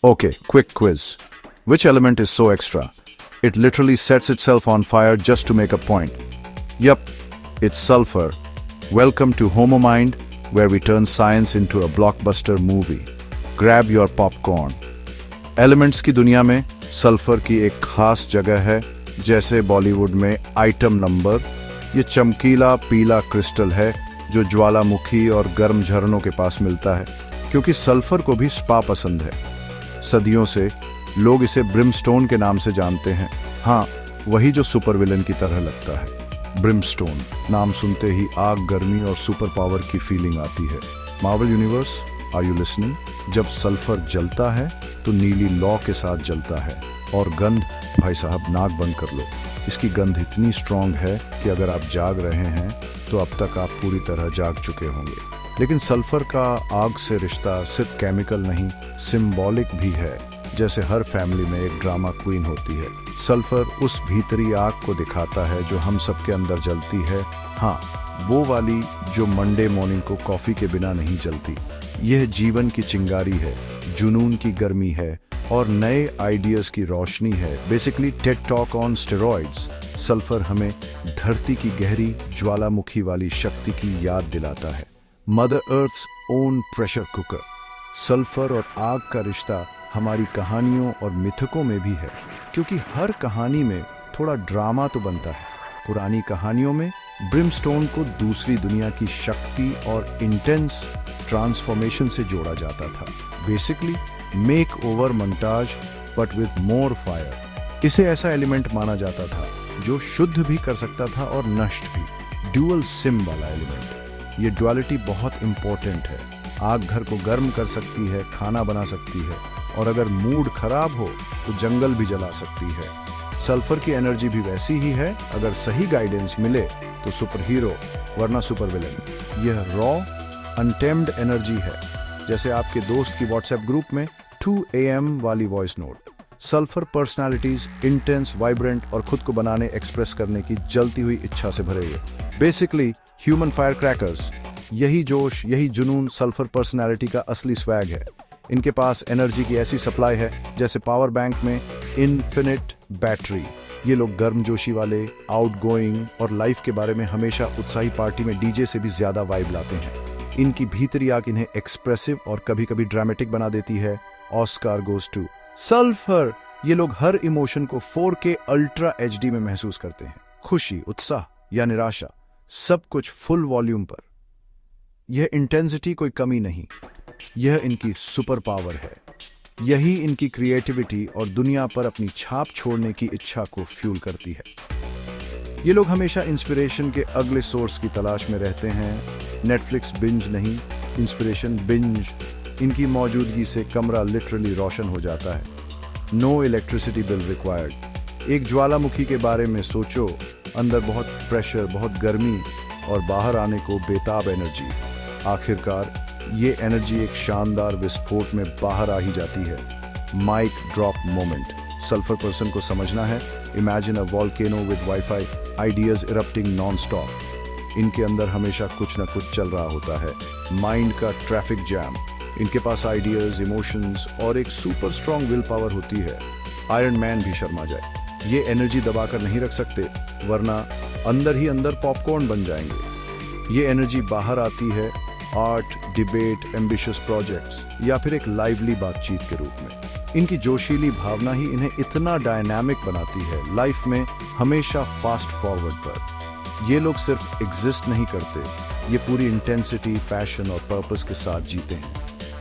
Okay, quick quiz. Which element is so extra? It literally sets itself on fire just to make a point. Yup, it's sulfur. Welcome to Homo Mind, where we turn science into a blockbuster movie. Grab your popcorn. Elements की दुनिया में sulphur की एक खास जगह है, जैसे बॉलीवुड में आइटम नंबर। ये चमकीला पीला क्रिस्टल है जो ज्वालामुखी और गर्म झरनों के पास मिलता है, क्योंकि सल्फर को भी स्पा पसंद है। सदियों से लोग इसे ब्रिमस्टोन के नाम से जानते हैं। हाँ, वही जो सुपर विलन की तरह लगता है। ब्रिमस्टोन नाम सुनते ही आग, गर्मी और सुपर पावर की फीलिंग आती है। Marvel universe, are you listening? जब सल्फर जलता है तो नीली लौ के साथ जलता है, और गंध, भाई साहब नाक बंद कर लो। इसकी गंध इतनी स्ट्रॉन्ग है कि अगर आप जाग रहे हैं तो अब तक आप पूरी तरह जाग चुके होंगे। लेकिन सल्फर का आग से रिश्ता सिर्फ केमिकल नहीं, सिंबॉलिक भी है। जैसे हर फैमिली में एक ड्रामा क्वीन होती है, सल्फर उस भीतरी आग को दिखाता है जो हम सबके अंदर जलती है। हाँ, वो वाली जो मंडे मॉर्निंग को कॉफी के बिना नहीं जलती। यह जीवन की चिंगारी है, जुनून की गर्मी है और नए आइडियाज की रोशनी है। Basically Ted talk on steroids. Sulphur हमें धरती की गहरी ज्वालामुखी वाली शक्ति की याद दिलाता है। Mother Earth's own pressure cooker. Sulphur और आग का रिश्ता हमारी कहानियों और मिथकों में भी है, क्योंकि हर कहानी में थोड़ा ड्रामा तो बनता है। पुरानी कहानियों में ब्रिमस्टोन को दूसरी दुनिया की शक्ति और इंटेंस ट्रांसफॉर्मेशन से जोड़ा जाता था। Basically makeover montage but with more fire. इसे ऐसा एलिमेंट माना जाता था जो शुद्ध भी कर सकता था और नष्ट भी। ड्यूअल सिम वाला एलिमेंट। ये ड्युअलिटी बहुत इंपॉर्टेंट है। आग घर को गर्म कर सकती है, खाना बना सकती है, और अगर मूड खराब हो तो जंगल भी जला सकती है। सल्फर की एनर्जी भी वैसी ही है। अगर सही गाइडेंस मिले तो सुपर हीरो, वरना सुपर विलन। यह रॉ अनटेम्ड एनर्जी है, जैसे आपके दोस्त की व्हाट्सएप ग्रुप में 2 AM वाली voice note. Sulphur personalities intense, vibrant और खुद को बनाने, एक्सप्रेस करने की जलती हुई इच्छा से भरे हुए। Basically human fire crackers. यही जोश, यही जुनून सल्फर पर्सनालिटी का असली स्वैग है। इनके पास एनर्जी की ऐसी सप्लाई है जैसे पावर बैंक में इन्फिनिट बैटरी। ये लोग गर्मजोशी वाले, आउटगोइंग और लाइफ के बारे में हमेशा उत्साही पार्टी में डीजे से भी ज्यादा वाइब लाते हैं। इनकी भीतरी आग इन्हें एक्सप्रेसिव और कभी कभी ड्रामेटिक बना देती है। Oscar goes two sulphur. ये लोग हर इमोशन को 4K अल्ट्रा HD में महसूस करते हैं। खुशी, उत्साह या निराशा, सब कुछ फुल वॉल्यूम पर। यह इंटेंसिटी कोई कमी नहीं, यह इनकी सुपर पावर है। यही इनकी क्रिएटिविटी और दुनिया पर अपनी छाप छोड़ने की इच्छा को फ्यूल करती है। ये लोग हमेशा इंस्पिरेशन के अगले सोर्स की तलाश में रहते हैं। नेटफ्लिक्स बिंज नहीं, इंस्पिरेशन बिंज। इनकी मौजूदगी से कमरा लिटरली रोशन हो जाता है। No electricity bill required. एक ज्वालामुखी के बारे में सोचो, अंदर बहुत प्रेशर, बहुत गर्मी, और बाहर आने को बेताब एनर्जी। आखिरकार ये एनर्जी एक शानदार विस्फोट में बाहर आ ही जाती है। Mic drop moment. Sulphur person को समझना है, imagine a volcano with wifi, ideas erupting non stop. इनके अंदर हमेशा कुछ ना कुछ चल रहा होता है। माइंड का ट्रैफिक जैम। इनके पास आइडियाज, इमोशंस और एक सुपर स्ट्रॉन्ग विल पावर होती है। आयरन मैन भी शर्मा जाए। ये एनर्जी दबाकर नहीं रख सकते, वरना अंदर ही अंदर पॉपकॉर्न बन जाएंगे। ये एनर्जी बाहर आती है आर्ट, डिबेट, एम्बिशियस प्रोजेक्ट्स या फिर एक लाइवली बातचीत के रूप में। इनकी जोशीली भावना ही इन्हें इतना डायनामिक बनाती है, लाइफ में हमेशा फास्ट फॉरवर्ड पर। ये लोग सिर्फ एग्जिस्ट नहीं करते, ये पूरी इंटेंसिटी, पैशन और पर्पस के साथ जीते हैं।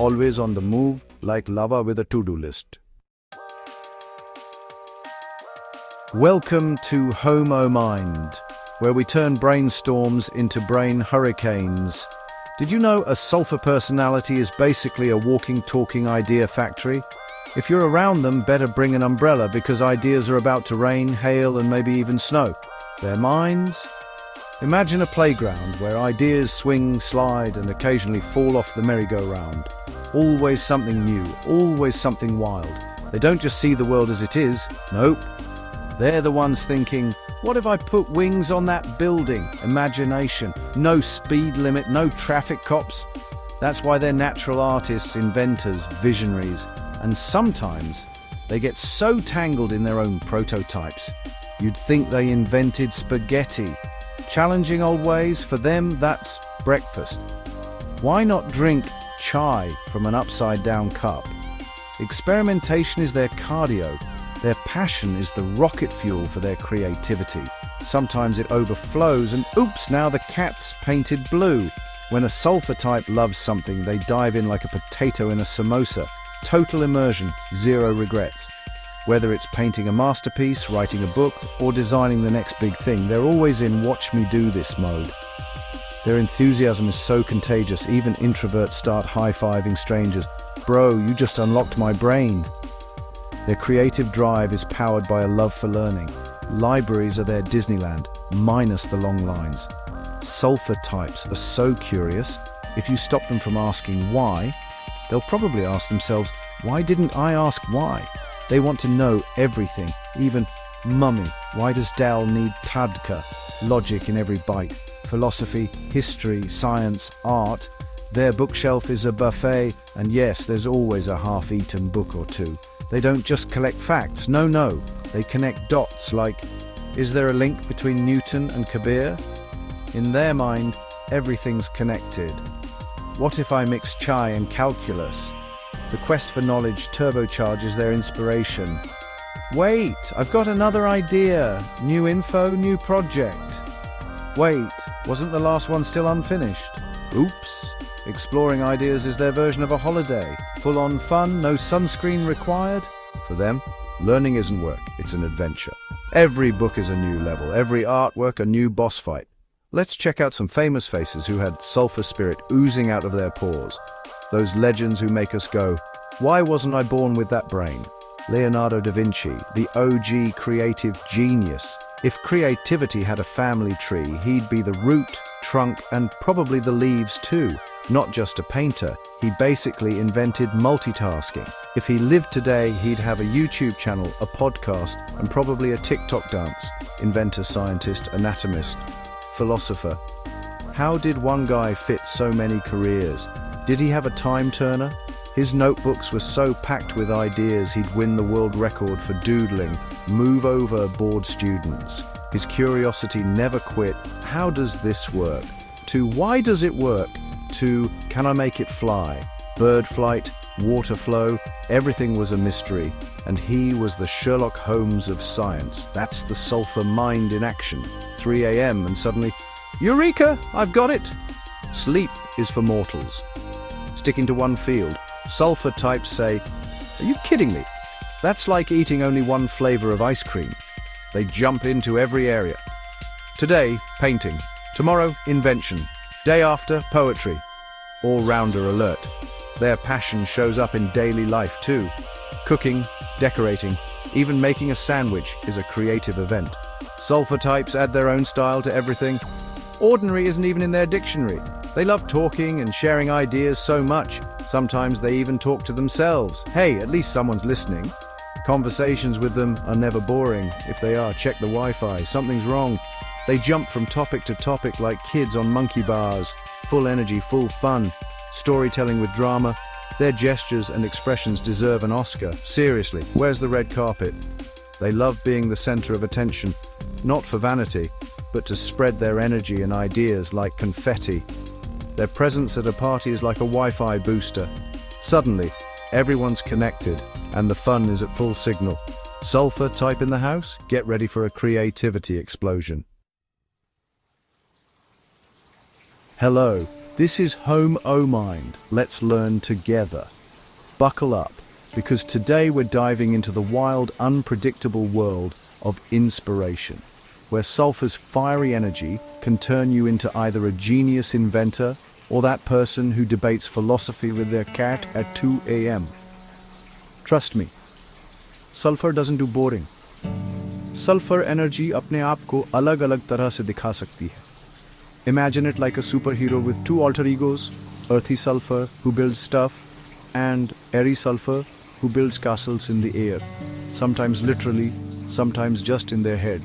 Always on the move, like lava with a to do list. Welcome to Homo Mind, where we turn brainstorms into brain hurricanes. Did you know a sulfur personality is basically a walking, talking idea factory? If you're around them, better bring an umbrella because ideas are about to rain, hail, and maybe even snow. Their minds? Imagine a playground where ideas swing, slide, and occasionally fall off the merry-go-round. Always something new, always something wild. They don't just see the world as it is. Nope. They're the ones thinking, what if I put wings on that building? Imagination. No speed limit, no traffic cops. That's why they're natural artists, inventors, visionaries, And sometimes they get so tangled in their own prototypes, you'd think they invented spaghetti. Challenging old ways, for them, that's breakfast. Why not drink chai from an upside-down cup? Experimentation is their cardio. Their passion is the rocket fuel for their creativity. Sometimes it overflows and oops, now the cat's painted blue. When a sulfur type loves something, they dive in like a potato in a samosa. Total immersion, zero regrets. Whether it's painting a masterpiece, writing a book, or designing the next big thing, they're always in watch me do this mode. Their enthusiasm is so contagious, even introverts start high-fiving strangers. Bro, you just unlocked my brain. Their creative drive is powered by a love for learning. Libraries are their Disneyland, minus the long lines. Sulfur types are so curious, if you stop them from asking why, they'll probably ask themselves, why didn't I ask why? They want to know everything, even, mummy, why does Dal need tadka? Logic in every bite. Philosophy, history, science, art. Their bookshelf is a buffet, and yes, there's always a half-eaten book or two. They don't just collect facts, no, they connect dots like, is there a link between Newton and Kabir? In their mind, everything's connected. What if I mix chai and calculus? The quest for knowledge turbocharges their inspiration. Wait, I've got another idea. New info, new project. Wait, wasn't the last one still unfinished? Oops. Exploring ideas is their version of a holiday. Full-on fun, no sunscreen required. For them, learning isn't work, it's an adventure. Every book is a new level, every artwork a new boss fight. Let's check out some famous faces who had sulfur spirit oozing out of their pores. Those legends who make us go, why wasn't I born with that brain? Leonardo da Vinci, the OG creative genius. If creativity had a family tree, he'd be the root, trunk, and probably the leaves too. Not just a painter, he basically invented multitasking. If he lived today, he'd have a YouTube channel, a podcast, and probably a TikTok dance. Inventor, scientist, anatomist, philosopher. How did one guy fit so many careers? Did he have a time turner? His notebooks were so packed with ideas he'd win the world record for doodling, move over bored students. His curiosity never quit. How does this work? To why does it work? To can I make it fly? Bird flight, water flow, everything was a mystery. And he was the Sherlock Holmes of science. That's the sulfur mind in action. 3 a.m. and suddenly, Eureka! I've got it! Sleep is for mortals. Sticking to one field, sulfur types say, are you kidding me? That's like eating only one flavor of ice cream. They jump into every area. Today, painting. Tomorrow, invention. Day after, poetry. All-rounder alert. Their passion shows up in daily life too. Cooking, decorating, even making a sandwich is a creative event. Sulfur types add their own style to everything. Ordinary isn't even in their dictionary. They love talking and sharing ideas so much. Sometimes they even talk to themselves. Hey, at least someone's listening. Conversations with them are never boring. If they are, check the Wi-Fi. Something's wrong. They jump from topic to topic like kids on monkey bars. Full energy, full fun. Storytelling with drama. Their gestures and expressions deserve an Oscar. Seriously, where's the red carpet? They love being the center of attention, not for vanity, but to spread their energy and ideas like confetti. Their presence at a party is like a Wi-Fi booster. Suddenly, everyone's connected, and the fun is at full signal. Sulfur type in the house? Get ready for a creativity explosion. Hello, this is Home O Mind. Let's learn together. Buckle up, because today we're diving into the wild, unpredictable world of inspiration, where sulfur's fiery energy can turn you into either a genius inventor or that person who debates philosophy with their cat at 2 a.m. Trust me, sulfur doesn't do boring. Sulfur energy अपने आप को अलग-अलग तरह से दिखा सकती है. Imagine it like a superhero with two alter egos, earthy sulfur, who builds stuff, and airy sulfur, who builds castles in the air, sometimes literally, sometimes just in their head.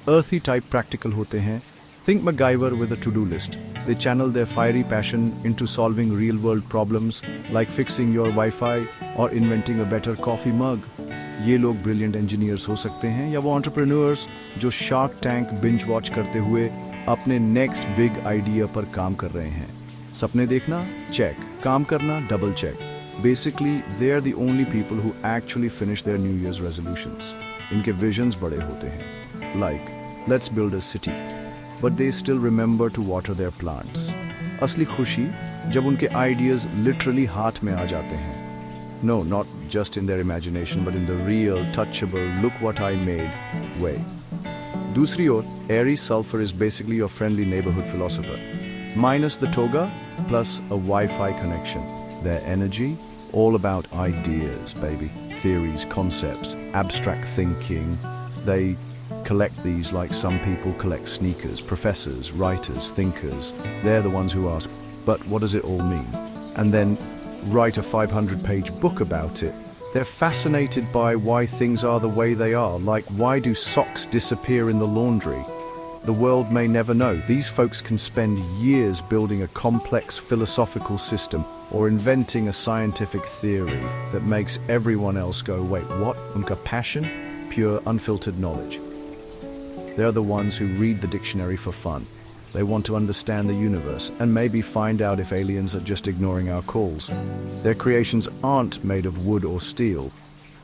Earthy type practical होते हैं. Think MacGyver with a to-do list. They channel their fiery passion into solving real-world problems like fixing your Wi-Fi or inventing a better coffee mug. ये लोग brilliant engineers हो सकते हैं या वो entrepreneurs जो Shark Tank binge watch करते हुए अपने next big idea पर काम कर रहे हैं. सपने देखना? Check. काम करना? Double check. Basically, they are the only people who actually finish their New Year's resolutions. इनके visions बड़े होते हैं. Like, let's build a city. But they still remember to water their plants. असली खुशी जब उनके ideas literally हाथ में आ जाते हैं. No, not just in their imagination, but in the real, touchable, look what I made way. दूसरी ओर, Aries Sulfur is basically your friendly neighborhood philosopher. Minus the toga, plus a Wi-Fi connection. Their energy, all about ideas, baby. Theories, concepts, abstract thinking. They collect these like some people collect sneakers. Professors, writers, thinkers. They're the ones who ask, but what does it all mean? And then write a 500-page book about it. They're fascinated by why things are the way they are, like why do socks disappear in the laundry? The world may never know. These folks can spend years building a complex philosophical system or inventing a scientific theory that makes everyone else go, wait, what? Unka passion? Pure, unfiltered knowledge. They're the ones who read the dictionary for fun. They want to understand the universe and maybe find out if aliens are just ignoring our calls. Their creations aren't made of wood or steel,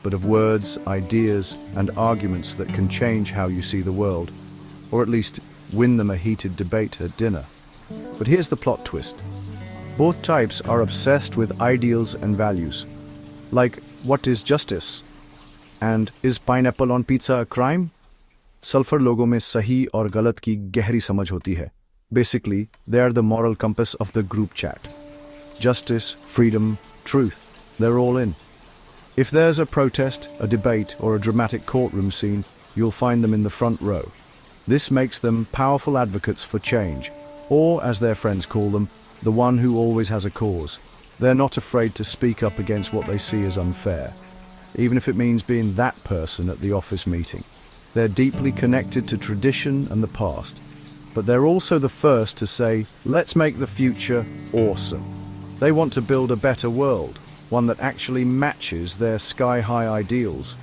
but of words, ideas, and arguments that can change how you see the world, or at least win them a heated debate at dinner. But here's the plot twist. Both types are obsessed with ideals and values. Like, what is justice? And is pineapple on pizza a crime? Sulfur लोगों में सही और गलत की गहरी समझ होती है. Basically, they are the moral compass of the group chat. Justice, freedom, truth, they're all in. If there's a protest, a debate, or a dramatic courtroom scene, you'll find them in the front row. This makes them powerful advocates for change, or, as their friends call them, the one who always has a cause. They're not afraid to speak up against what they see as unfair, even if it means being that person at the office meeting. They're deeply connected to tradition and the past, but they're also the first to say, let's make the future awesome. They want to build a better world, one that actually matches their sky-high ideals.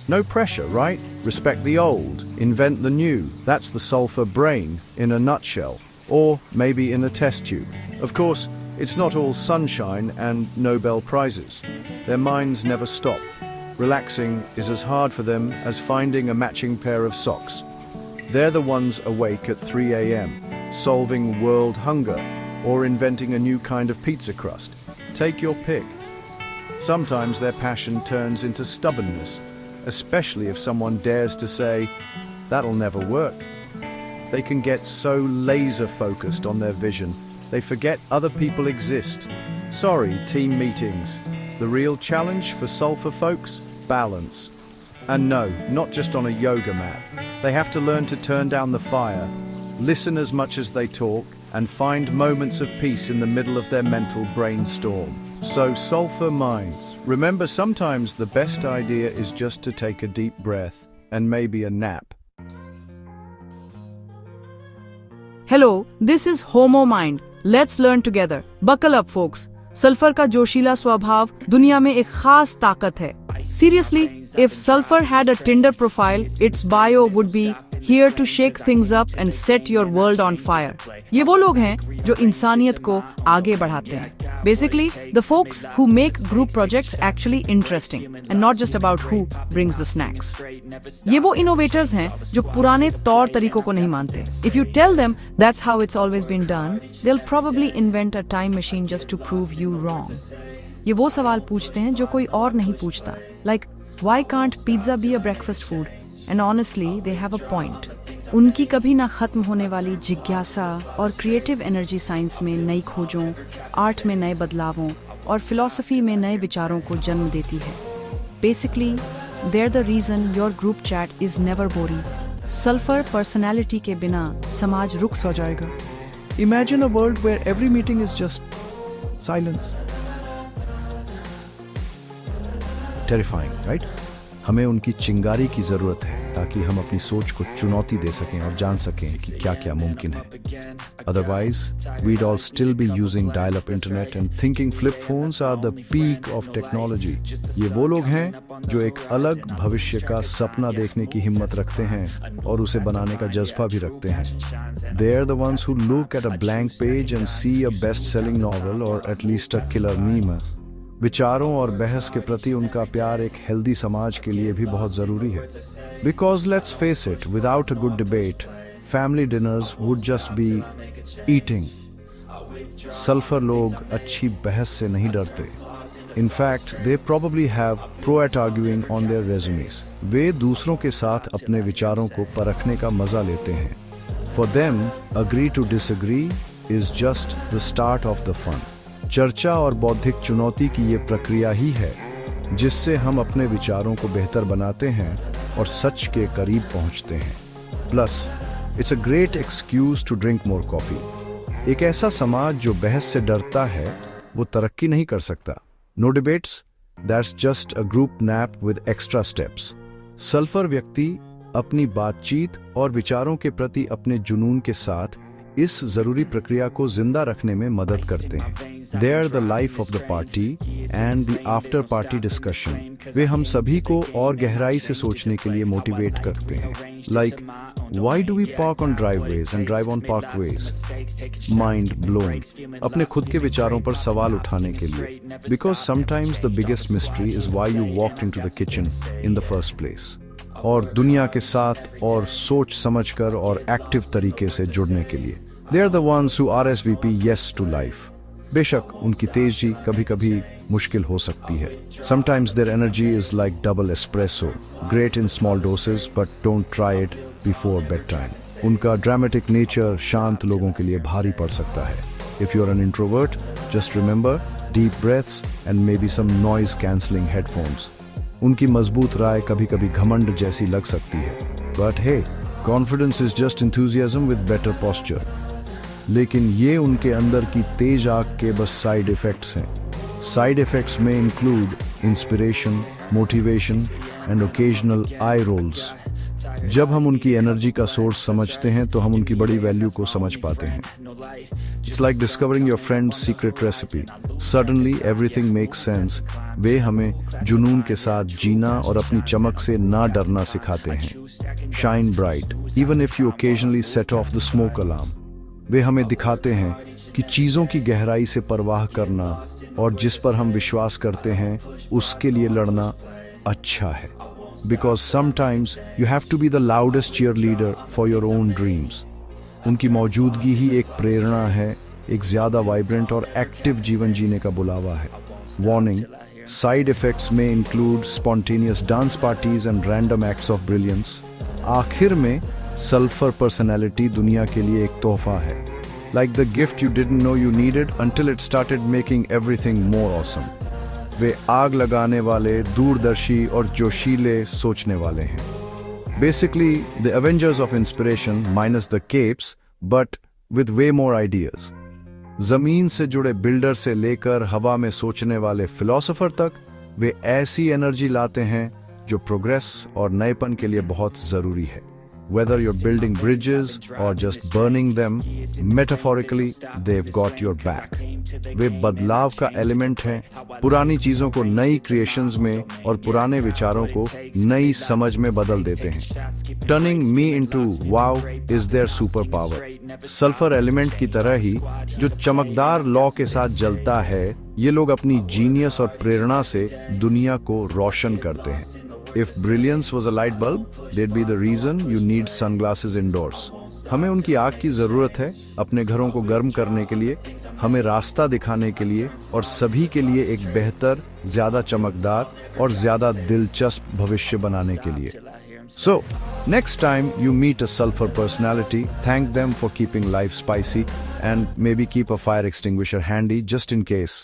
No pressure, right? Respect the old, invent the new. That's the sulfur brain in a nutshell, or maybe in a test tube. Of course, it's not all sunshine and Nobel Prizes. Their minds never stop. Relaxing is as hard for them as finding a matching pair of socks. They're the ones awake at 3 a.m., solving world hunger, or inventing a new kind of pizza crust. Take your pick. Sometimes their passion turns into stubbornness, especially if someone dares to say, that'll never work. They can get so laser-focused on their vision, they forget other people exist. Sorry, team meetings. The real challenge for sulfur folks? Balance. And no, not just on a yoga mat. They have to learn to turn down the fire, listen as much as they talk, and find moments of peace in the middle of their mental brainstorm. So, sulfur minds, remember sometimes the best idea is just to take a deep breath and maybe a nap. Hello, this is Homo Mind. Let's learn together. Buckle up, folks. Sulphur का जोशीला स्वभाव दुनिया में एक खास ताकत है. Seriously, if sulfur had a Tinder profile, its bio would be here to shake things up and set your world on fire. ये वो लोग हैं जो इंसानियत को आगे बढ़ाते हैं. Basically, the folks who make group projects actually interesting and not just about who brings the snacks. ये वो innovators हैं जो पुराने तौर तरीकों को नहीं मानते. If you tell them that's how it's always been done, they'll probably invent a time machine just to prove you wrong. ये वो सवाल पूछते हैं जो कोई और नहीं पूछता. Like, why can't pizza be a breakfast food? And honestly, they have a point. उनकी कभी ना खत्म होने वाली जिज्ञासा और क्रिएटिव एनर्जी साइंस में नई खोजों, आर्ट में नए बदलावों और फिलॉसफी में नए विचारों को जन्म देती है. Basically, they're the reason your group chat is never boring. Sulphur personality के बिना समाज रुक सा जाएगा. Imagine a world where every meeting is just silence. Terrifying, right? हमें उनकी चिंगारी की जरूरत है. ताकि हम अपनी सोच को चुनौती दे सकें और जान सकें कि क्या क्या मुमकिन है। Otherwise we'd all still be using dial up internet and thinking flip phones are the peak of technology. ये वो लोग हैं जो एक अलग भविष्य का सपना देखने की हिम्मत रखते हैं और उसे बनाने का जज्बा भी रखते हैं। They are the ones who look at a blank page and see a best-selling novel or at least a killer meme। विचारों और बहस के प्रति उनका प्यार एक हेल्दी समाज के लिए भी बहुत जरूरी है। Because let's face it, without a good debate, family dinners would just be eating। Sulphur लोग अच्छी बहस से नहीं डरते। In fact, they probably have pro-at arguing on their resumes। वे दूसरों के साथ अपने विचारों को परखने का मजा लेते हैं। For them, agree to disagree is just the start of the fun। चर्चा और बौद्धिक चुनौती की ये प्रक्रिया ही है जिससे हम अपने विचारों को बेहतर बनाते हैं और सच के करीब पहुंचते हैं। Plus, it's a great excuse to drink more coffee। एक ऐसा समाज जो बहस से डरता है वो तरक्की नहीं कर सकता। No debates, that's just a group nap with extra steps। Sulphur व्यक्ति अपनी बातचीत और विचारों के प्रति अपने जुनून के साथ इस जरूरी प्रक्रिया को जिंदा रखने में मदद करते हैं। They are the life of the party and the after party discussion। वे हम सभी को और गहराई से सोचने के लिए मोटिवेट करते हैं। Like, why do we park on driveways and drive on parkways? Mind blown। अपने खुद के विचारों पर सवाल उठाने के लिए। Because sometimes the biggest mystery is why you walked into the kitchen in the first place। और दुनिया के साथ और सोच समझकर और एक्टिव तरीके से जुड़ने के लिए। They are the ones who RSVP yes to life। बेशक उनकी तेजी कभी कभी मुश्किल हो सकती है। Sometimes their energy is like double espresso, great in small doses but don't try it before bedtime। उनका dramatic nature शांत लोगों के लिए भारी पड़ सकता है। If you are an introvert, just remember deep breaths and maybe some noise cancelling headphones। उनकी मजबूत राय कभी कभी घमंड जैसी लग सकती है। But hey, confidence is just enthusiasm with better posture। लेकिन ये उनके अंदर की तेज आग के बस साइड इफेक्ट्स हैं। साइड इफेक्ट्स में include inspiration, motivation and occasional eye rolls. जब हम उनकी एनर्जी का सोर्स समझते हैं तो हम उनकी बड़ी वैल्यू को समझ पाते हैं। It's like discovering your friend's secret recipe. Suddenly everything makes sense. वे हमें जुनून के साथ जीना और अपनी चमक से ना डरना सिखाते हैं। Shine bright even if you occasionally set off the smoke alarm. वे हमें दिखाते हैं कि चीज़ों की गहराई से परवाह करना और जिस पर हम विश्वास करते हैं उसके लिए लड़ना अच्छा है। Because sometimes you have to be the loudest cheerleader for your own dreams। उनकी मौजूदगी ही एक प्रेरणा है, एक ज़्यादा वाइब्रेंट और एक्टिव जीवन जीने का बुलावा है। Warning, side effects may include spontaneous dance parties and random acts of brilliance। आखिर में सल्फर पर्सनैलिटी दुनिया के लिए एक तोहफा है। Like the gift you didn't know you needed until it started making everything more awesome। वे आग लगाने वाले, दूरदर्शी और जोशीले सोचने वाले हैं। Basically, the Avengers of inspiration minus the capes, but with way more ideas। जमीन से जुड़े बिल्डर से लेकर हवा में सोचने वाले फिलोसोफर तक वे ऐसी एनर्जी लाते हैं जो प्रोग्रेस और नएपन के लिए बहुत जरूरी है। Whether you're building bridges or just burning them, metaphorically, they've got your back। वे बदलाव का एलिमेंट हैं, पुरानी चीजों को नई क्रिएशंस में और पुराने विचारों को नई समझ में बदल देते हैं। Turning me into wow is their superpower। Sulphur element की तरह ही जो चमकदार लौ के साथ जलता है, ये लोग अपनी जीनियस और प्रेरणा से दुनिया को रोशन करते हैं। If brilliance was a light bulb, they'd be the reason you need sunglasses indoors। हमें उनकी आग की जरूरत है अपने घरों को गर्म करने के लिए, हमें रास्ता दिखाने के लिए और सभी के लिए एक बेहतर, ज्यादा चमकदार और ज्यादा दिलचस्प भविष्य बनाने के लिए। So, next time you meet a sulfur personality, thank them for keeping life spicy and maybe keep a fire extinguisher handy just in case।